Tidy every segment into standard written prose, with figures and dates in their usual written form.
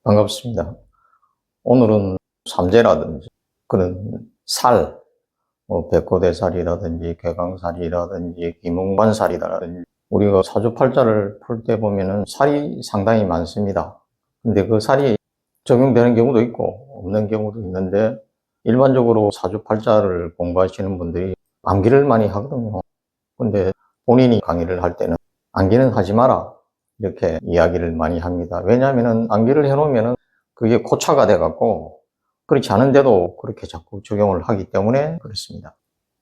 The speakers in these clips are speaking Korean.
반갑습니다. 오늘은 삼재라든지 그런 살, 백호대살이라든지 괴강살이라든지 기문관살이라든지 우리가 사주팔자를 풀 때 보면은 살이 상당히 많습니다. 근데 그 살이 적용되는 경우도 있고 없는 경우도 있는데 일반적으로 사주팔자를 공부하시는 분들이 암기를 많이 하거든요. 근데 본인이 강의를 할 때는 암기는 하지 마라 이렇게 이야기를 많이 합니다. 왜냐하면 암기를 해놓으면 그게 고차가 돼갖고 그렇지 않은데도 그렇게 자꾸 적용을 하기 때문에 그렇습니다.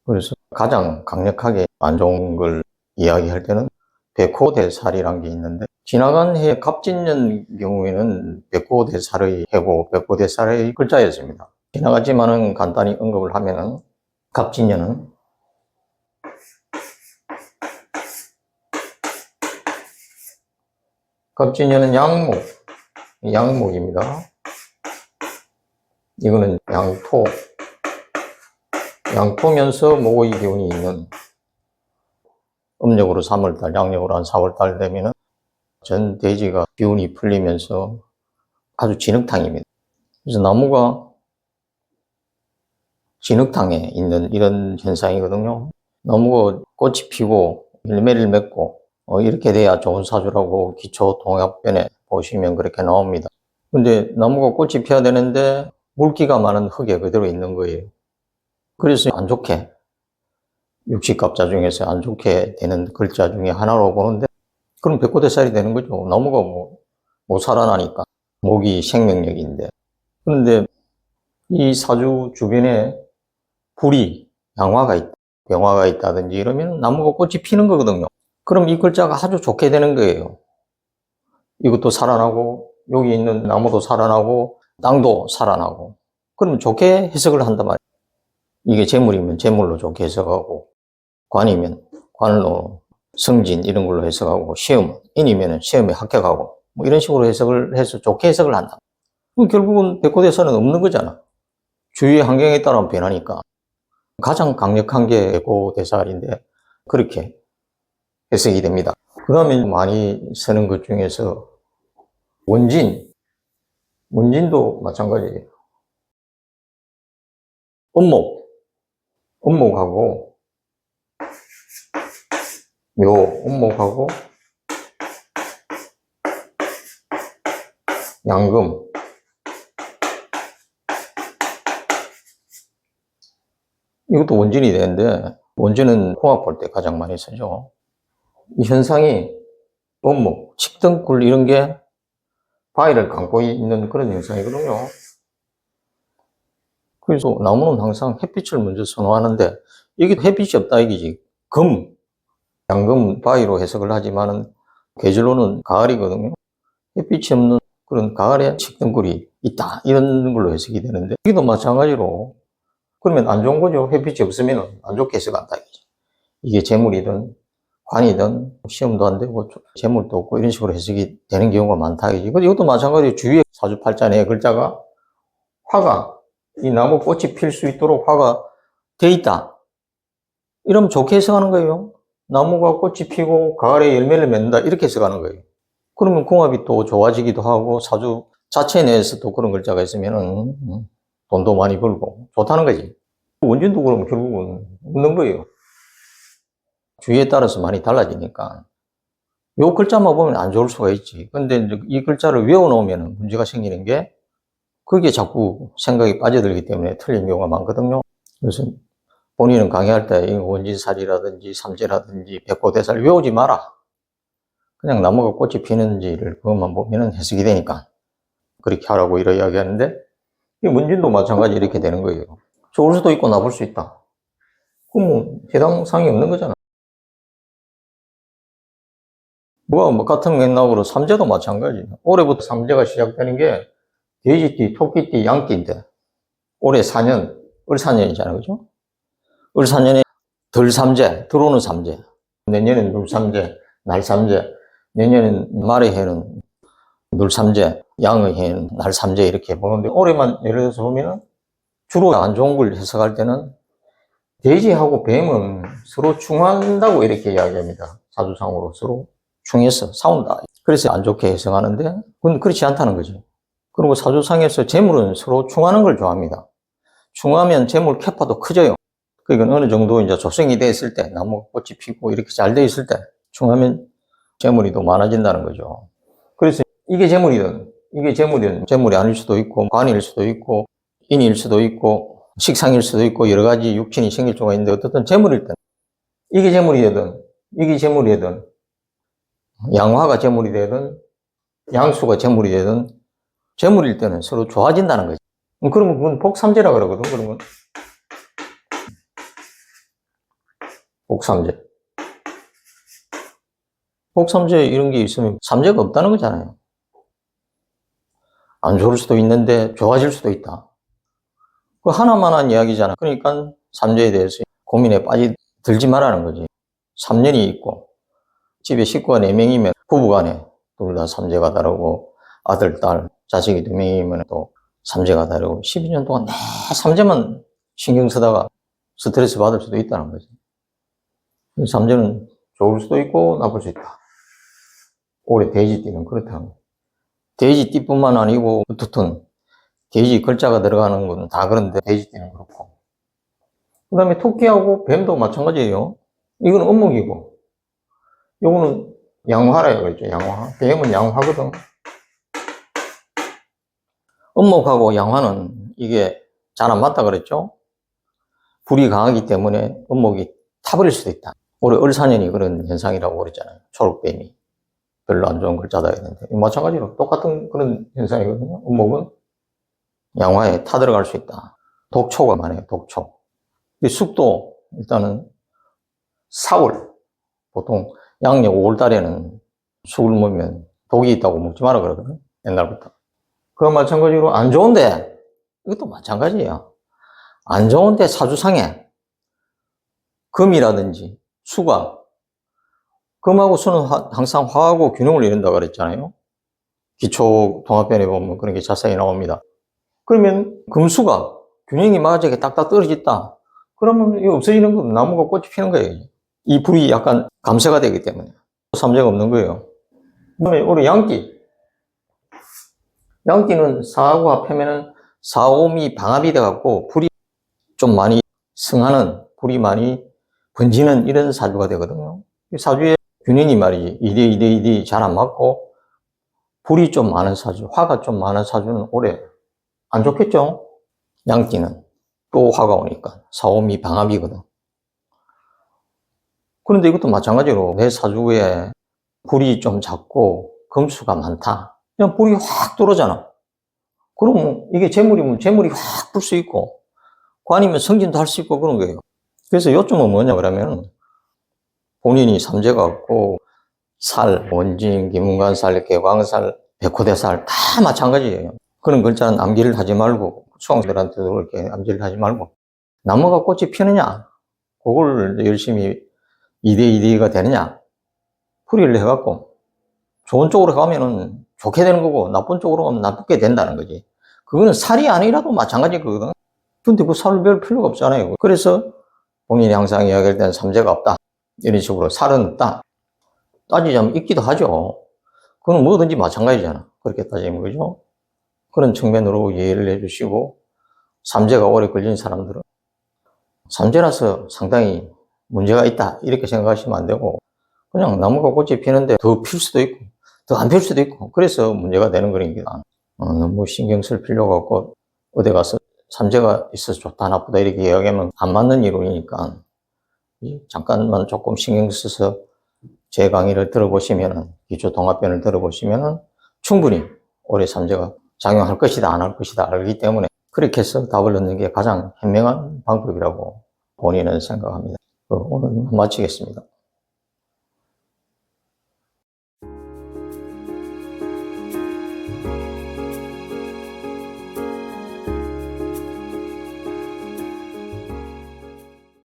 그래서 가장 강력하게 안 좋은 걸 이야기할 때는 백호대살이란 게 있는데, 지나간 해 갑진년 경우에는 백호대살의 해고, 백호대살의 글자였습니다. 지나갔지만은 간단히 언급을 하면은 갑진년은 양목입니다. 이거는 양토면서 목의 기운이 있는, 음력으로 3월달, 양력으로 한 4월달 되면은 전 대지가 기운이 풀리면서 아주 진흙탕입니다. 그래서 나무가 진흙탕에 있는 이런 현상이거든요. 나무가 꽃이 피고 열매를 맺고 이렇게 돼야 좋은 사주라고 기초통합변에 보시면 그렇게 나옵니다. 근데 나무가 꽃이 피어야 되는데 물기가 많은 흙에 그대로 있는 거예요. 그래서 안 좋게, 육식갑자 중에서 안 좋게 되는 글자 중에 하나로 보는데, 그럼 백호대살이 되는 거죠. 나무가 못 살아나니까. 목이 생명력인데. 그런데 이 사주 주변에 불이, 양화가 있다, 병화가 있다든지 이러면 나무가 꽃이 피는 거거든요. 그럼 이 글자가 아주 좋게 되는 거예요. 이것도 살아나고 여기 있는 나무도 살아나고 땅도 살아나고, 그러면 좋게 해석을 한단 말이에요. 이게 재물이면 재물로 좋게 해석하고, 관이면 관으로 승진 이런 걸로 해석하고, 인이면 시험에 합격하고, 뭐 이런 식으로 해석을 해서 좋게 해석을 한다. 그럼 결국은 백호대살은 없는 거잖아. 주위의 환경에 따라 변하니까. 가장 강력한 게 백호대살인데 그렇게 해석이 됩니다. 그 다음에 많이 쓰는 것 중에서 원진도 마찬가지예요. 음목하고 음목하고 양금, 이것도 원진이 되는데, 원진은 홍합 볼 때 가장 많이 쓰죠. 이 현상이 음목, 식등굴 이런 게 바위를 감고 있는 그런 현상이거든요. 그래서 나무는 항상 햇빛을 먼저 선호하는데, 이게 햇빛이 없다 이기지. 양금 바위로 해석을 하지만은 계절로는 가을이거든요. 햇빛이 없는 그런 가을에 식등굴이 있다 이런 걸로 해석이 되는데, 여기도 마찬가지로 그러면 안 좋은 거죠. 햇빛이 없으면 안 좋게 해석한다 이거죠. 이게 재물이든 관이든 시험도 안 되고 재물도 없고 이런 식으로 해석이 되는 경우가 많다 이거지. 이것도 마찬가지로 주위에 사주팔자의 글자가 화가, 이 나무 꽃이 필 수 있도록 화가 돼 있다, 이러면 좋게 해석하는 거예요. 나무가 꽃이 피고 가을에 열매를 맺는다 이렇게 해석하는 거예요. 그러면 궁합이 또 좋아지기도 하고, 사주 자체 내에서 또 그런 글자가 있으면은 돈도 많이 벌고 좋다는 거지. 원진도 그러면 결국은 없는 거예요. 주위에 따라서 많이 달라지니까. 요 글자만 보면 안 좋을 수가 있지. 근데 이 글자를 외워놓으면 문제가 생기는 게, 그게 자꾸 생각이 빠져들기 때문에 틀린 경우가 많거든요. 그래서 본인은 강의할 때 원진살이라든지 삼재라든지 백호대살 외우지 마라. 그냥 나무가 꽃이 피는지를 그것만 보면 해석이 되니까 그렇게 하라고 이렇게 이야기하는데, 이 원진도 마찬가지 이렇게 되는 거예요. 좋을 수도 있고 나쁠 수 있다. 그럼 해당 사항이 없는 거잖아. 같은 맥락으로 삼재도 마찬가지. 올해부터 삼재가 시작되는 게 돼지띠, 토끼띠, 양띠인데, 올해 4년, 을사년이잖아요. 그죠? 을사년에 덜삼재, 들어오는 삼재. 내년엔 물삼재, 날삼재. 내년엔 말의 해는 물삼재, 양의 해는 날삼재 이렇게 보는데, 올해만 예를 들어서 보면은 주로 안 좋은 걸 해석할 때는 돼지하고 뱀은 서로 충한다고 이렇게 이야기합니다. 사주상으로 서로 충해서 싸운다. 그래서 안 좋게 해석하는데, 그건 그렇지 않다는 거죠. 그리고 사주상에서 재물은 서로 충하는 걸 좋아합니다. 충하면 재물 캐파도 커져요. 그러니까 어느 정도 이제 조성이 돼 있을 때, 나무 꽃이 피고 이렇게 잘 돼 있을 때, 충하면 재물이 더 많아진다는 거죠. 그래서 이게 재물이든 재물이 아닐 수도 있고, 관일 수도 있고, 인일 수도 있고, 식상일 수도 있고, 여러 가지 육친이 생길 수가 있는데, 어떻든 재물일 때, 이게 재물이 되든, 양화가 재물이 되든, 양수가 재물이 되든, 재물일 때는 서로 좋아진다는 거죠. 그러면 그건 복삼재라 그러거든, 그러면. 복삼재. 복삼재 이런 게 있으면 삼재가 없다는 거잖아요. 안 좋을 수도 있는데 좋아질 수도 있다. 그 하나만 한 이야기잖아. 그러니까 삼재에 대해서 고민에 들지 말라는 거지. 3년이 있고 집에 식구가 4명이면 부부간에 둘 다 삼재가 다르고 아들, 딸, 자식이 2명이면 또 삼재가 다르고 12년 동안 내 삼재만 신경 쓰다가 스트레스 받을 수도 있다는 거지. 삼재는 좋을 수도 있고 나쁠 수 있다. 올해 돼지띠는 그렇다. 돼지띠뿐만 아니고 어떻든 돼지 글자가 들어가는 건 다 그런데 돼지띠는 그렇고. 그 다음에 토끼하고 뱀도 마찬가지예요. 이건 음목이고 요거는 양화라 그랬죠. 양화. 뱀은 양화거든. 음목하고 양화는 이게 잘 안 맞다 그랬죠. 불이 강하기 때문에 음목이 타버릴 수도 있다. 올해 을사년이 그런 현상이라고 그랬잖아요. 초록뱀이 별로 안 좋은 글자다 했는데 마찬가지로 똑같은 그런 현상이거든요. 음목은 양화에 타들어갈 수 있다. 독초가 많아요. 독초. 쑥도 일단은 4월, 보통 양력 5월달에는 쑥을 먹으면 독이 있다고 먹지 마라 그러거든. 옛날부터. 그와 마찬가지로 안 좋은데, 이것도 마찬가지예요. 안 좋은데 사주상에 금이라든지 수가, 금하고 수는 항상 화하고 균형을 이룬다고 그랬잖아요. 기초 동화편에 보면 그런 게 자세히 나옵니다. 그러면 금수가 균형이 맞게 딱딱 떨어졌다. 그러면 이거 없어지는 건 나무가 꽃이 피는 거예요. 이 불이 약간 감쇄가 되기 때문에. 삼재가 없는 거예요. 그 다음에 우리 양띠. 양띠는 사하고 합하면은 사오미 방합이 돼갖고 불이 좀 많이 승하는, 불이 많이 번지는 이런 사주가 되거든요. 사주의 균형이 말이지. 2대2대2대 잘 안 맞고 불이 좀 많은 사주, 화가 좀 많은 사주는 올해 안 좋겠죠? 양띠는. 또 화가 오니까 사오미 방합이거든. 그런데 이것도 마찬가지로 내 사주에 불이 좀 작고 금수가 많다. 그냥 불이 확 들어오잖아. 그러면 이게 재물이면 재물이 확 불 수 있고 관이면 승진도 할 수 있고 그런 거예요. 그래서 요점은 뭐냐 그러면 본인이 삼재가 없고 살, 원진, 기문관살, 개광살, 백호대살 다 마찬가지예요. 그런 글자는 암기를 하지 말고 수강생들한테도 그렇게 암기를 하지 말고 나무가 꽃이 피느냐 그걸 열심히 2대2대가 되느냐 풀이를 해갖고 좋은 쪽으로 가면은 좋게 되는 거고 나쁜 쪽으로 가면 나쁘게 된다는 거지. 그거는 살이 아니라도 마찬가지거든. 근데 그 살을 별 필요가 없잖아요. 그래서 본인이 항상 이야기할 때는 삼재가 없다 이런 식으로 살은 없다 따지자면 있기도 하죠. 그건 뭐든지 마찬가지잖아. 그렇게 따지면 그죠? 그런 측면으로 이해를 해주시고 삼재가 오래 걸린 사람들은 삼재라서 상당히 문제가 있다 이렇게 생각하시면 안 되고 그냥 나무가 꽃이 피는데 더 필 수도 있고 더 안 필 수도 있고 그래서 문제가 되는 거니까 너무 신경 쓸 필요가 없고 어디 가서 삼재가 있어서 좋다 나쁘다 이렇게 이야기하면 안 맞는 이론이니까 잠깐만 조금 신경 써서 제 강의를 들어보시면은 기초 동화편을 들어보시면은 충분히 올해 삼재가 작용할 것이다 안 할 것이다 알기 때문에 그렇게 해서 답을 얻는 게 가장 현명한 방법이라고 본인은 생각합니다. 오늘 마치겠습니다.